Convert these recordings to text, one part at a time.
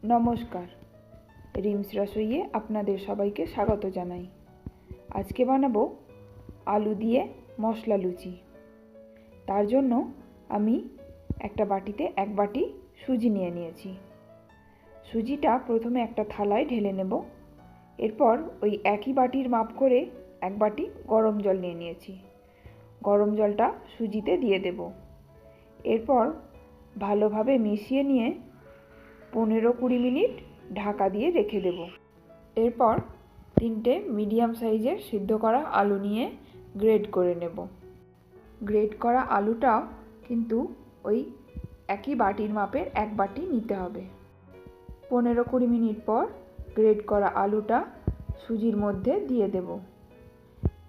নমস্কার, রিমস রসইয়ে আপনাদের সবাইকে স্বাগত জানাই। আজকে বানাবো আলু দিয়ে মশলা লুচি। তার জন্য আমি একটা বাটিতে 1 বাটি সুজি নিয়ে নিয়েছি। সুজিটা প্রথমে একটা থালায় ঢেলে নেব। এরপর ওই একই বাটির মাপ করে 1 বাটি গরম জল নিয়ে নিয়েছি। গরম জলটা সুজিতে দিয়ে দেব। এরপর ভালোভাবে মিশিয়ে নিয়ে 15-20 মিনিট ঢাকা দিয়ে রেখে দেব। এরপর 3টে মিডিয়াম সাইজের সিদ্ধ করা আলু নিয়ে গ্রেট করে নেব। গ্রেট করা আলুটাও কিন্তু ওই একই বাটির মাপের 1 বাটি নিতে হবে। 15-20 মিনিট পর গ্রেট করা আলুটা সুজির মধ্যে দিয়ে দেব।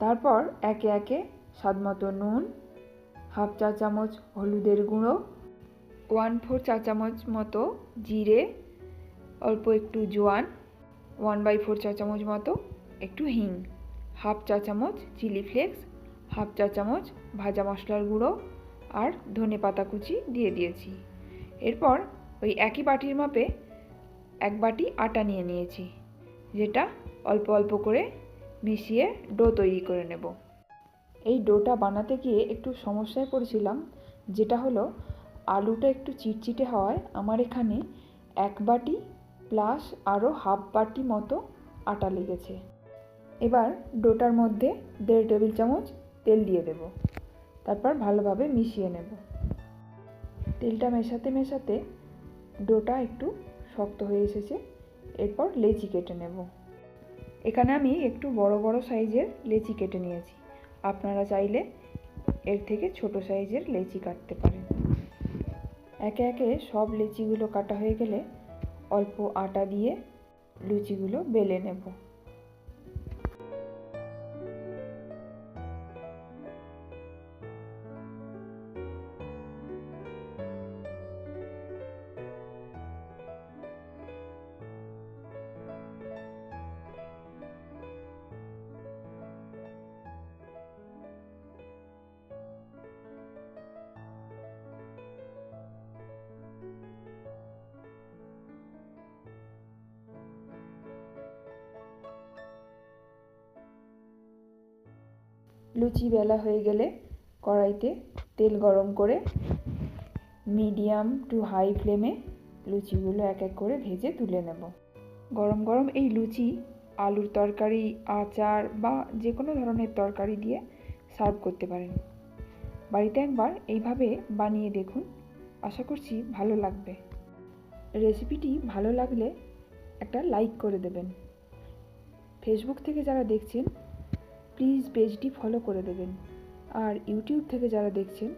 তারপর একে একে স্বাদমতো নুন, হাফ চা চামচ হলুদের গুঁড়ো, 1/4 চা চামচ মতো জিরে, অল্প একটু জোয়ান, 1/4 চা চামচ মতো একটু হিং, হাফ চা চামচ চিলি ফ্লেক্স, হাফ চা চামচ ভাজা মশলার গুঁড়ো আর ধনে পাতা কুচি দিয়ে দিয়েছি। এরপর ওই একই বাটির মাপে 1 বাটি আটা নিয়ে নিয়েছি, যেটা অল্প অল্প করে মিশিয়ে ডো তৈরি করে নেব। এই ডোটা বানাতে গিয়ে একটু সমস্যায় পড়েছিলাম, যেটা হলো আলুটা একটু চিটচিটে হওয়ায় আমার এখানে 1 বাটি প্লাস আরও হাফ বাটি মতো আটা লেগেছে। এবার ডোটার মধ্যে 1.5 টেবিল চামচ তেল দিয়ে দেব। তারপর ভালোভাবে মিশিয়ে নেব। তেলটা মেশাতে মেশাতে ডোটা একটু শক্ত হয়ে এসেছে। এরপর লেচি কেটে নেব। এখানে আমি একটু বড় বড় সাইজের লেচি কেটে নিয়েছি। আপনারা চাইলে এর থেকে ছোট সাইজের লেচি কাটতে পারেন। একে একে সব লেচিগুলো কাটা হয়ে গেলে অল্প আটা দিয়ে লুচিগুলো বেলে নেব। লুচি বেলা হয়ে গেলে কড়াইতে তেল গরম করে মিডিয়াম টু হাই ফ্লেমে লুচিগুলো এক এক করে ভেজে তুলে নেব। গরম গরম এই লুচি আলুর তরকারি, আচার বা যে কোনো ধরনের তরকারি দিয়ে সার্ভ করতে পারেন। বাড়িতে একবার এইভাবে বানিয়ে দেখুন, আশা করছি ভালো লাগবে। রেসিপিটি ভালো লাগলে একটা লাইক করে দেবেন। ফেসবুক থেকে যারা দেখছেন প্লিজ পেজটি ফলো করে দেবেন, আর ইউটিউব থেকে যারা দেখছেন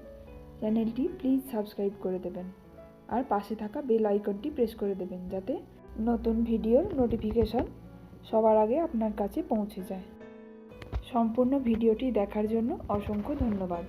চ্যানেলটি প্লিজ সাবস্ক্রাইব করে দেবেন, আর পাশে থাকা বেল আইকনটি প্রেস করে দেবেন, যাতে নতুন ভিডিওর নোটিফিকেশন সবার আগে আপনার কাছে পৌঁছে যায়। সম্পূর্ণ ভিডিওটি দেখার জন্য অসংখ্য ধন্যবাদ।